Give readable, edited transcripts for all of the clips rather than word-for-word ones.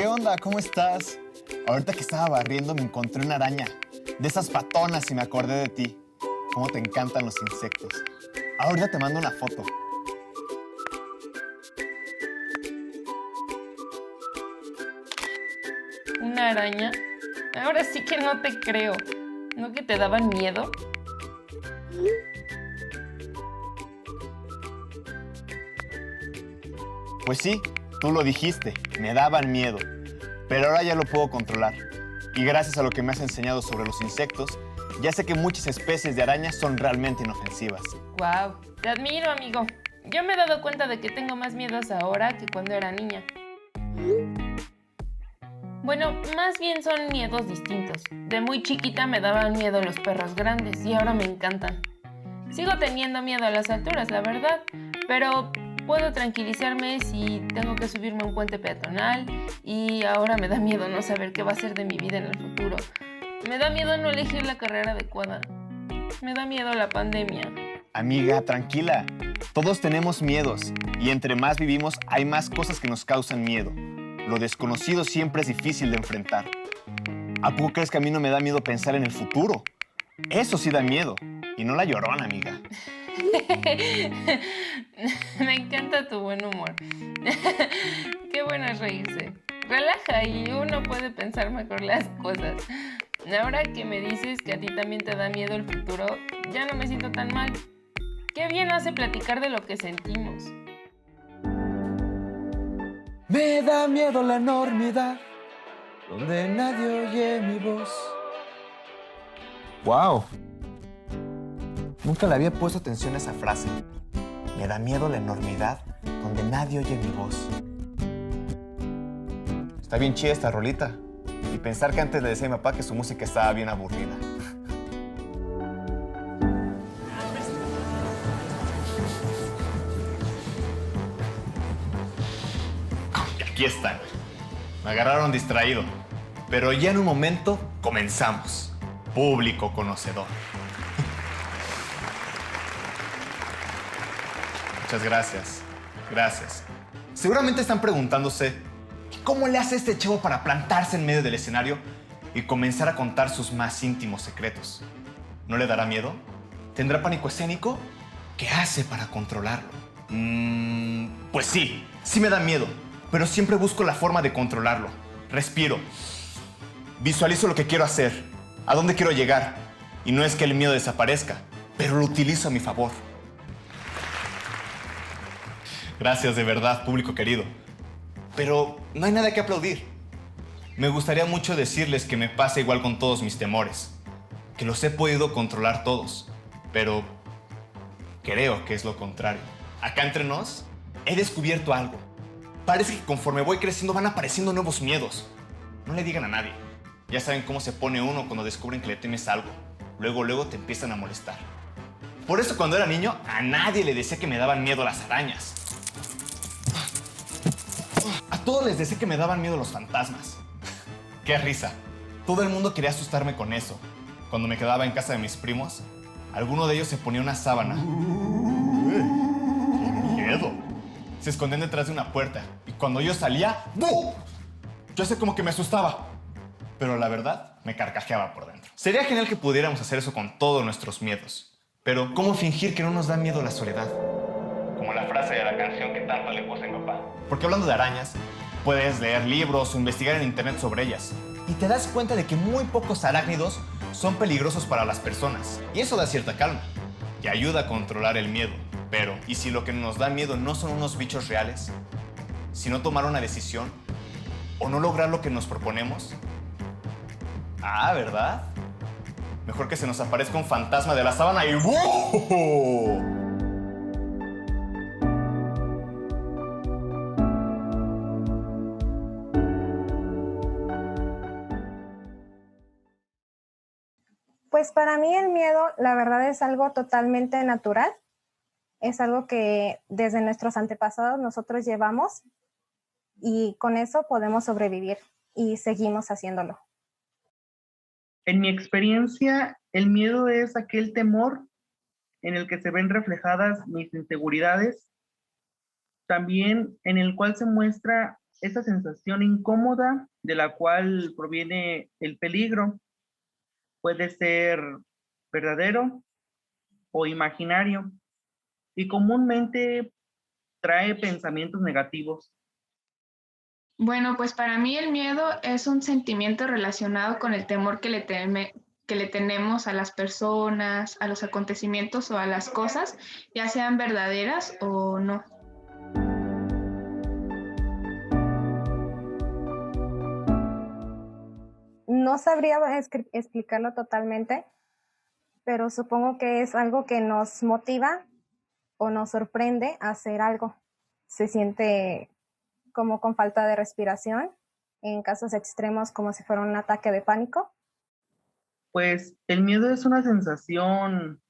¿Qué onda? ¿Cómo estás? Ahorita que estaba barriendo me encontré una araña. De esas patonas y me acordé de ti. Cómo te encantan los insectos. Ahorita te mando una foto. ¿Una araña? Ahora sí que no te creo. ¿No que te daban miedo? Pues sí, tú lo dijiste, me daban miedo. Pero ahora ya lo puedo controlar. Y gracias a lo que me has enseñado sobre los insectos, ya sé que muchas especies de arañas son realmente inofensivas. ¡Guau! Te admiro, amigo. Yo me he dado cuenta de que tengo más miedos ahora que cuando era niña. Bueno, más bien son miedos distintos. De muy chiquita me daban miedo los perros grandes y ahora me encantan. Sigo teniendo miedo a las alturas, la verdad, pero puedo tranquilizarme si tengo que subirme a un puente peatonal y ahora me da miedo no saber qué va a ser de mi vida en el futuro. Me da miedo no elegir la carrera adecuada. Me da miedo la pandemia. Amiga, tranquila. Todos tenemos miedos y entre más vivimos hay más cosas que nos causan miedo. Lo desconocido siempre es difícil de enfrentar. ¿A poco crees que a mí no me da miedo pensar en el futuro? Eso sí da miedo. Y no la Llorona, amiga. Me encanta tu buen humor. Qué bueno es reírse. Relaja y uno puede pensar mejor las cosas. Ahora que me dices que a ti también te da miedo el futuro, ya no me siento tan mal. Qué bien hace platicar de lo que sentimos. Me da miedo la enormidad, donde nadie oye mi voz. ¡Wow! Nunca le había puesto atención a esa frase. Me da miedo la enormidad donde nadie oye mi voz. Está bien chida esta rolita. Y pensar que antes le decía a mi papá que su música estaba bien aburrida. Y aquí están. Me agarraron distraído. Pero ya en un momento comenzamos. Público conocedor. Muchas gracias. Gracias. Seguramente están preguntándose ¿cómo le hace este chavo para plantarse en medio del escenario y comenzar a contar sus más íntimos secretos? ¿No le dará miedo? ¿Tendrá pánico escénico? ¿Qué hace para controlarlo? Pues sí, sí me da miedo, pero siempre busco la forma de controlarlo. Respiro. Visualizo lo que quiero hacer, a dónde quiero llegar. Y no es que el miedo desaparezca, pero lo utilizo a mi favor. Gracias de verdad, público querido. Pero no hay nada que aplaudir. Me gustaría mucho decirles que me pasa igual con todos mis temores, que los he podido controlar todos, pero creo que es lo contrario. Acá entre nos, he descubierto algo. Parece que conforme voy creciendo van apareciendo nuevos miedos. No le digan a nadie. Ya saben cómo se pone uno cuando descubren que le temes algo. Luego te empiezan a molestar. Por eso cuando era niño, a nadie le decía que me daban miedo las arañas. A todos les decía que me daban miedo los fantasmas. ¡Qué risa! Todo el mundo quería asustarme con eso. Cuando me quedaba en casa de mis primos, alguno de ellos se ponía una sábana. ¡Qué miedo! Se escondían detrás de una puerta y cuando yo salía, ¡bú! Yo sé como que me asustaba. Pero la verdad, me carcajeaba por dentro. Sería genial que pudiéramos hacer eso con todos nuestros miedos. Pero, ¿cómo fingir que no nos da miedo la soledad? Como la frase de la canción que tanto le puse a mi papá. Porque hablando de arañas, puedes leer libros o investigar en internet sobre ellas. Y te das cuenta de que muy pocos arácnidos son peligrosos para las personas. Y eso da cierta calma. Y ayuda a controlar el miedo. Pero, ¿y si lo que nos da miedo no son unos bichos reales? ¿Si no tomar una decisión? ¿O no lograr lo que nos proponemos? Ah, ¿verdad? Mejor que se nos aparezca un fantasma de la sábana y ¡wow! Pues para mí el miedo, la verdad, es algo totalmente natural. Es algo que desde nuestros antepasados nosotros llevamos y con eso podemos sobrevivir y seguimos haciéndolo. En mi experiencia, el miedo es aquel temor en el que se ven reflejadas mis inseguridades, también en el cual se muestra esa sensación incómoda de la cual proviene el peligro. Puede ser verdadero o imaginario y comúnmente trae pensamientos negativos. Bueno, pues para mí el miedo es un sentimiento relacionado con el temor que le tenemos a las personas, a los acontecimientos o a las cosas, ya sean verdaderas o no. No sabría explicarlo totalmente, pero supongo que es algo que nos motiva o nos sorprende a hacer algo. Se siente como con falta de respiración, en casos extremos como si fuera un ataque de pánico. Pues el miedo es una sensación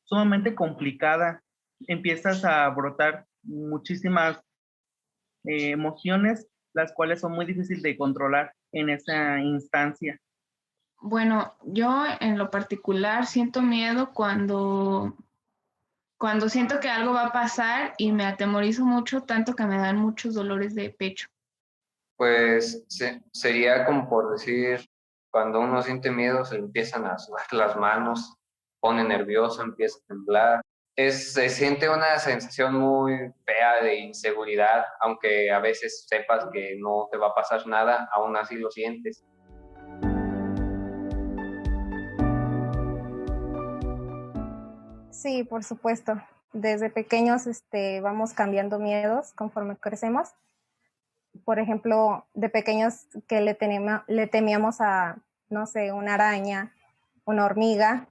sumamente complicada. Empiezas a brotar muchísimas emociones, las cuales son muy difíciles de controlar en esa instancia. Bueno, yo en lo particular siento miedo cuando siento que algo va a pasar y me atemorizo mucho, tanto que me dan muchos dolores de pecho. Pues sería como por decir, cuando uno siente miedo se le empiezan a sudar las manos, pone nervioso, empieza a temblar. Se siente una sensación muy fea de inseguridad, aunque a veces sepas que no te va a pasar nada, aún así lo sientes. Sí, por supuesto. Desde pequeños vamos cambiando miedos conforme crecemos. Por ejemplo, de pequeños que le temíamos a, no sé, una araña, una hormiga.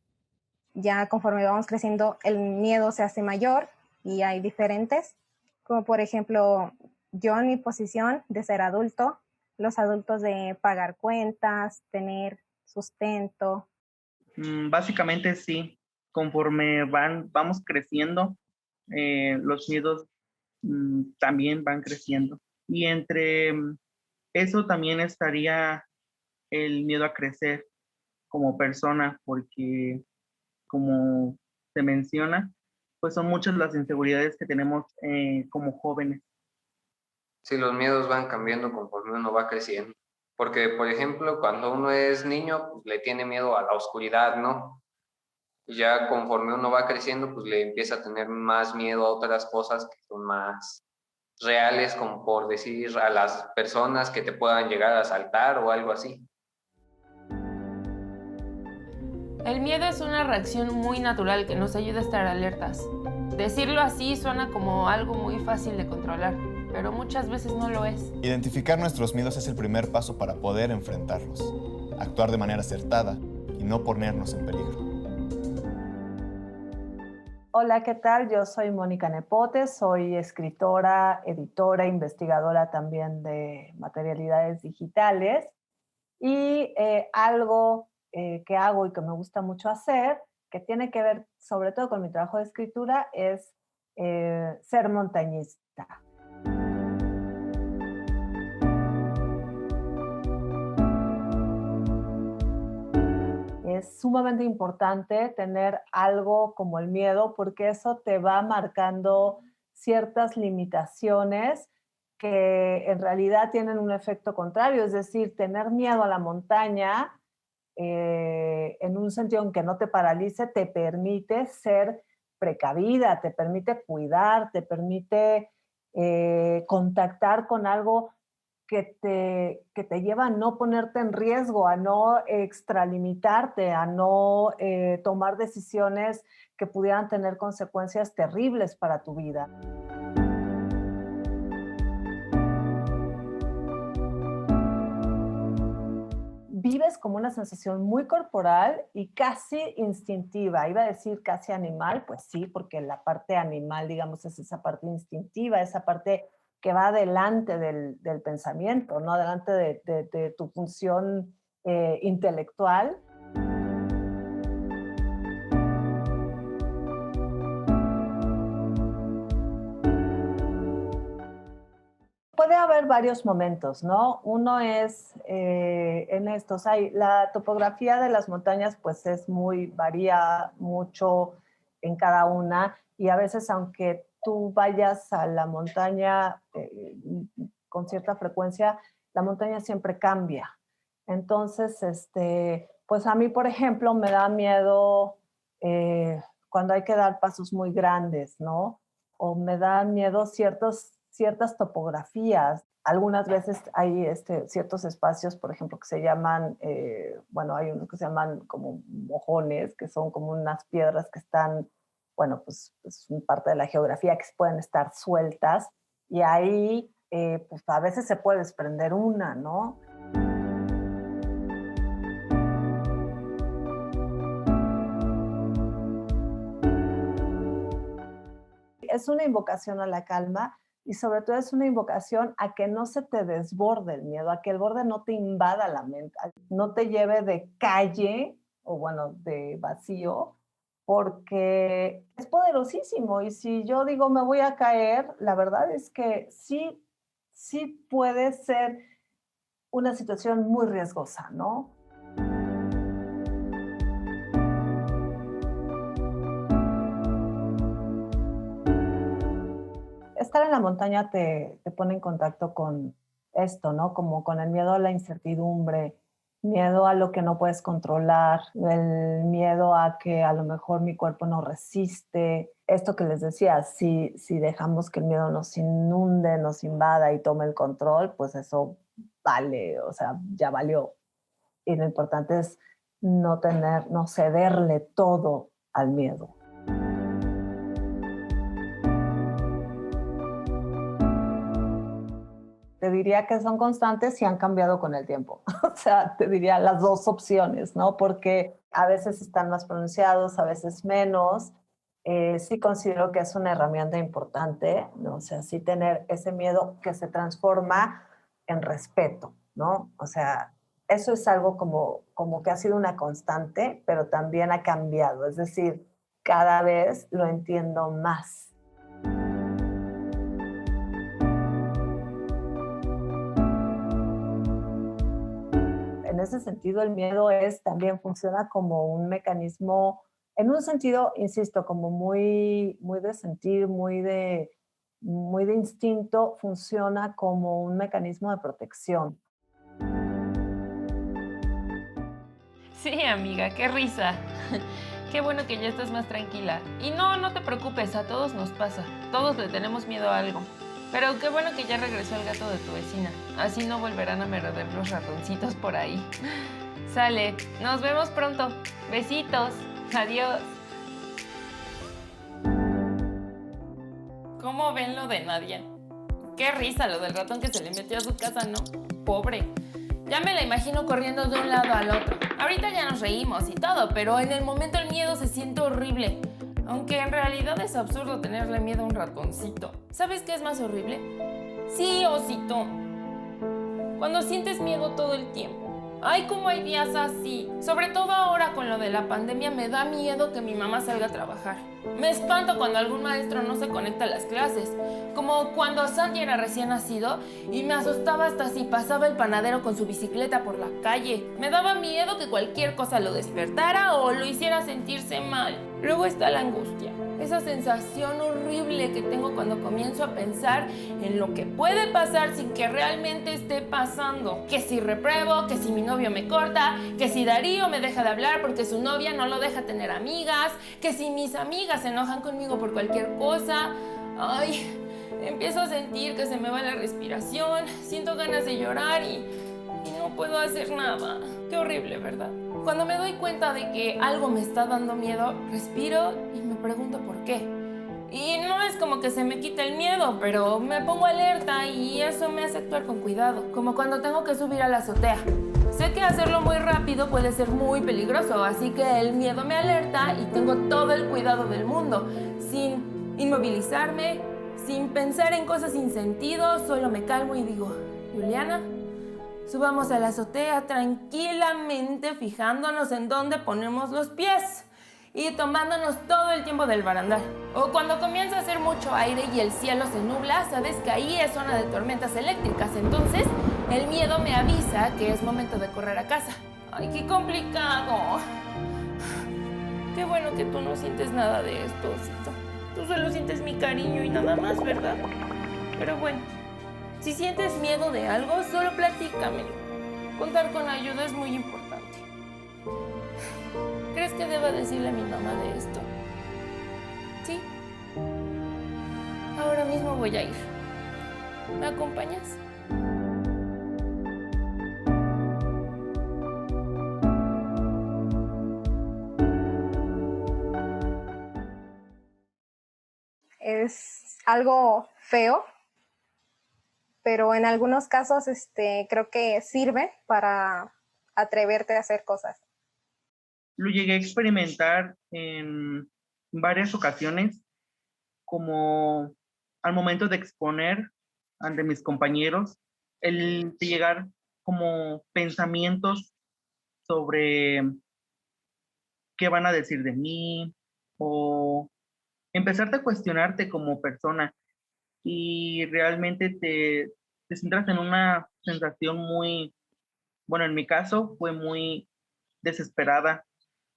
Ya conforme vamos creciendo, el miedo se hace mayor y hay diferentes. Como por ejemplo, yo en mi posición de ser adulto, los adultos de pagar cuentas, tener sustento. Básicamente sí, conforme vamos creciendo, los miedos también van creciendo. Y entre eso también estaría el miedo a crecer como persona, porque como se menciona, pues son muchas las inseguridades que tenemos como jóvenes. Sí, los miedos van cambiando conforme uno va creciendo. Porque, por ejemplo, cuando uno es niño, pues le tiene miedo a la oscuridad, ¿no? Y ya conforme uno va creciendo, pues le empieza a tener más miedo a otras cosas que son más reales, como por decir a las personas que te puedan llegar a asaltar o algo así. El miedo es una reacción muy natural que nos ayuda a estar alertas. Decirlo así suena como algo muy fácil de controlar, pero muchas veces no lo es. Identificar nuestros miedos es el primer paso para poder enfrentarlos, actuar de manera acertada y no ponernos en peligro. Hola, ¿qué tal? Yo soy Mónica Nepote, soy escritora, editora, investigadora también de materialidades digitales y algo que hago y que me gusta mucho hacer, que tiene que ver sobre todo con mi trabajo de escritura, es ser montañista. Es sumamente importante tener algo como el miedo porque eso te va marcando ciertas limitaciones que en realidad tienen un efecto contrario, es decir, tener miedo a la montaña en un sentido en que no te paralice, te permite ser precavida, te permite cuidar, te permite contactar con algo que te lleva a no ponerte en riesgo, a no extralimitarte, a no tomar decisiones que pudieran tener consecuencias terribles para tu vida. Vives como una sensación muy corporal y casi instintiva. Iba a decir casi animal, pues sí, porque la parte animal, digamos, es esa parte instintiva, esa parte que va adelante del pensamiento, ¿no? Adelante de tu función intelectual. Puede haber varios momentos, ¿no? Uno es en estos, la topografía de las montañas pues varía mucho en cada una y a veces aunque tú vayas a la montaña con cierta frecuencia, la montaña siempre cambia. Entonces, pues a mí, por ejemplo, me da miedo cuando hay que dar pasos muy grandes, ¿no? O me dan miedo ciertas topografías. Algunas veces hay ciertos espacios, por ejemplo, que se llaman, hay unos que se llaman como mojones, que son como unas piedras que están, bueno, pues es parte de la geografía que pueden estar sueltas y ahí pues a veces se puede desprender una, ¿no? Es una invocación a la calma y sobre todo es una invocación a que no se te desborde el miedo, a que el borde no te invada la mente, no te lleve de calle o bueno, de vacío, porque es poderosísimo y si yo digo me voy a caer, la verdad es que sí puede ser una situación muy riesgosa, ¿no? Estar en la montaña te pone en contacto con esto, ¿no? Como con el miedo a la incertidumbre, miedo a lo que no puedes controlar, el miedo a que a lo mejor mi cuerpo no resiste. Esto que les decía, si dejamos que el miedo nos inunde, nos invada y tome el control, pues eso vale, o sea, ya valió. Y lo importante es no cederle todo al miedo. Te diría que son constantes y han cambiado con el tiempo. O sea, te diría las dos opciones, ¿no? Porque a veces están más pronunciados, a veces menos. Sí considero que es una herramienta importante, ¿no? O sea, sí tener ese miedo que se transforma en respeto, ¿no? O sea, eso es algo como que ha sido una constante, pero también ha cambiado. Es decir, cada vez lo entiendo más. En ese sentido, el miedo también funciona como un mecanismo, en un sentido, insisto, como muy de sentir, muy de instinto, funciona como un mecanismo de protección. Sí, amiga, qué risa. Qué bueno que ya estás más tranquila. Y no te preocupes, a todos nos pasa. Todos le tenemos miedo a algo. Pero qué bueno que ya regresó el gato de tu vecina. Así no volverán a merodear los ratoncitos por ahí. Sale, nos vemos pronto. Besitos. Adiós. ¿Cómo ven lo de Nadia? Qué risa lo del ratón que se le metió a su casa, ¿no? Pobre. Ya me la imagino corriendo de un lado al otro. Ahorita ya nos reímos y todo, pero en el momento el miedo se siente horrible. Aunque en realidad es absurdo tenerle miedo a un ratoncito. ¿Sabes qué es más horrible? Sí, osito. Cuando sientes miedo todo el tiempo. Ay, cómo hay días así. Sobre todo ahora con lo de la pandemia me da miedo que mi mamá salga a trabajar. Me espanto cuando algún maestro no se conecta a las clases. Como cuando Sandy era recién nacido y me asustaba hasta si pasaba el panadero con su bicicleta por la calle. Me daba miedo que cualquier cosa lo despertara o lo hiciera sentirse mal. Luego está la angustia. Esa sensación horrible que tengo cuando comienzo a pensar en lo que puede pasar sin que realmente esté pasando. Que si repruebo, que si mi novio me corta, que si Darío me deja de hablar porque su novia no lo deja tener amigas, que si mis amigas se enojan conmigo por cualquier cosa. Ay, empiezo a sentir que se me va la respiración, siento ganas de llorar y no puedo hacer nada. Qué horrible, ¿verdad? Cuando me doy cuenta de que algo me está dando miedo, respiro y me pregunto por qué. Y no es como que se me quite el miedo, pero me pongo alerta y eso me hace actuar con cuidado, como cuando tengo que subir a la azotea. Sé que hacerlo muy rápido puede ser muy peligroso, así que el miedo me alerta y tengo todo el cuidado del mundo, sin inmovilizarme, sin pensar en cosas sin sentido, solo me calmo y digo, Juliana, subamos a la azotea tranquilamente, fijándonos en dónde ponemos los pies y tomándonos todo el tiempo del barandal. O cuando comienza a hacer mucho aire y el cielo se nubla, sabes que ahí es zona de tormentas eléctricas, entonces el miedo me avisa que es momento de correr a casa. ¡Ay, qué complicado! Qué bueno que tú no sientes nada de esto, Osito. Tú solo sientes mi cariño y nada más, ¿verdad? Pero bueno, Si sientes miedo de algo, solo platícamelo. Contar con ayuda es muy importante. ¿Crees que deba decirle a mi mamá de esto? Sí. Ahora mismo voy a ir. ¿Me acompañas? Es algo feo, pero en algunos casos creo que sirve para atreverte a hacer cosas. Lo llegué a experimentar en varias ocasiones, como al momento de exponer ante mis compañeros, el de llegar como pensamientos sobre qué van a decir de mí o empezarte a cuestionarte como persona y realmente te centras en una sensación muy, bueno, en mi caso fue muy desesperada,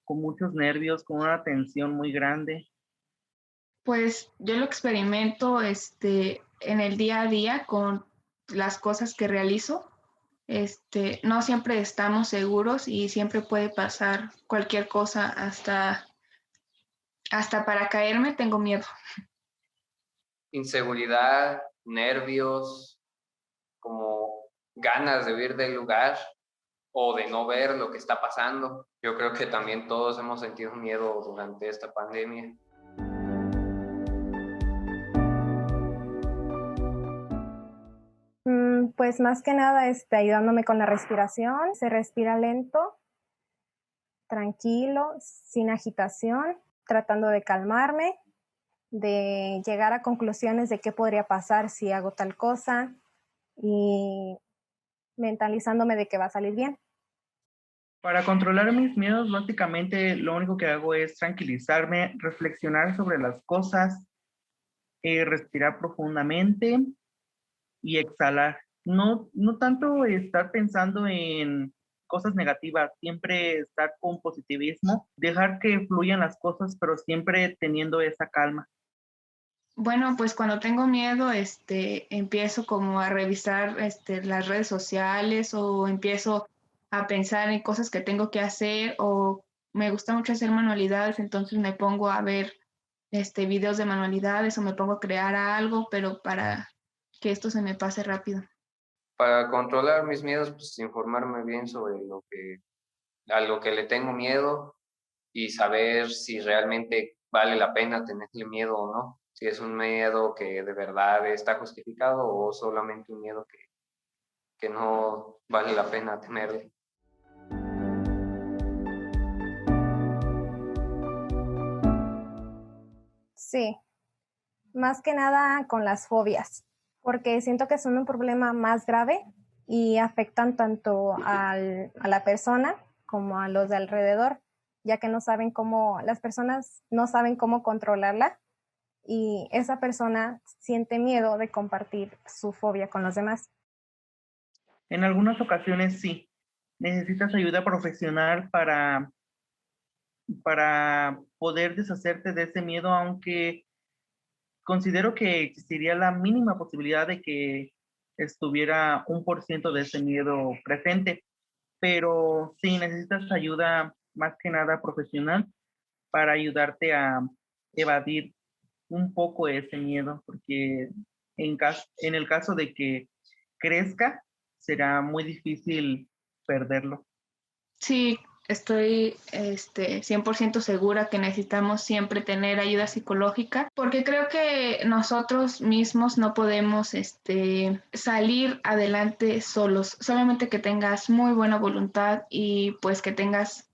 con muchos nervios, con una tensión muy grande. Pues yo lo experimento en el día a día con las cosas que realizo. No siempre estamos seguros y siempre puede pasar cualquier cosa, hasta para caerme tengo miedo. Inseguridad, nervios, como ganas de huir del lugar o de no ver lo que está pasando. Yo creo que también todos hemos sentido miedo durante esta pandemia. Pues más que nada ayudándome con la respiración. Se respira lento, tranquilo, sin agitación, tratando de calmarme, de llegar a conclusiones de qué podría pasar si hago tal cosa y mentalizándome de que va a salir bien. Para controlar mis miedos, básicamente lo único que hago es tranquilizarme, reflexionar sobre las cosas, respirar profundamente y exhalar. No tanto estar pensando en cosas negativas, siempre estar con positivismo, dejar que fluyan las cosas, pero siempre teniendo esa calma. Bueno, pues cuando tengo miedo, empiezo como a revisar las redes sociales o empiezo a pensar en cosas que tengo que hacer o me gusta mucho hacer manualidades, entonces me pongo a ver videos de manualidades o me pongo a crear algo, pero para que esto se me pase rápido. Para controlar mis miedos, pues informarme bien sobre a lo que le tengo miedo y saber si realmente vale la pena tenerle miedo o no. Si es un miedo que de verdad está justificado o solamente un miedo que no vale la pena tenerle. Sí, más que nada con las fobias, porque siento que son un problema más grave y afectan tanto a la persona como a los de alrededor, ya que las personas no saben cómo controlarla y esa persona siente miedo de compartir su fobia con los demás. En algunas ocasiones sí, necesitas ayuda profesional para poder deshacerte de ese miedo, aunque considero que existiría la mínima posibilidad de que estuviera 1% de ese miedo presente, pero sí necesitas ayuda más que nada profesional para ayudarte a evadir un poco ese miedo, porque en el caso de que crezca, será muy difícil perderlo. Sí, estoy 100% segura que necesitamos siempre tener ayuda psicológica porque creo que nosotros mismos no podemos salir adelante solos, solamente que tengas muy buena voluntad y pues que tengas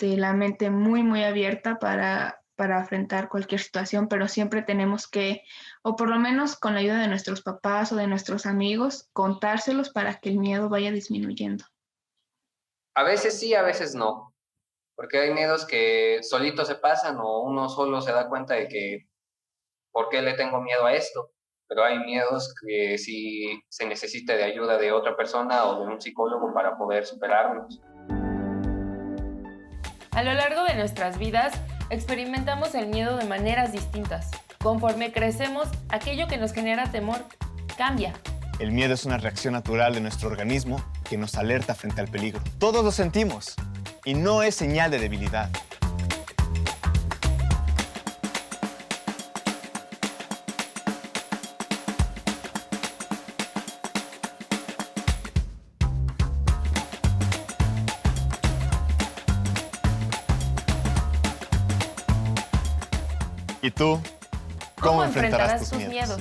la mente muy, muy abierta para afrontar cualquier situación, pero siempre tenemos que, o por lo menos con la ayuda de nuestros papás o de nuestros amigos, contárselos para que el miedo vaya disminuyendo. A veces sí, a veces no, porque hay miedos que solitos se pasan o uno solo se da cuenta de que ¿por qué le tengo miedo a esto? Pero hay miedos que sí se necesita de ayuda de otra persona o de un psicólogo para poder superarlos. A lo largo de nuestras vidas, experimentamos el miedo de maneras distintas. Conforme crecemos, aquello que nos genera temor cambia. El miedo es una reacción natural de nuestro organismo que nos alerta frente al peligro. Todos lo sentimos y no es señal de debilidad. ¿Y tú? ¿Cómo enfrentarás tus miedos?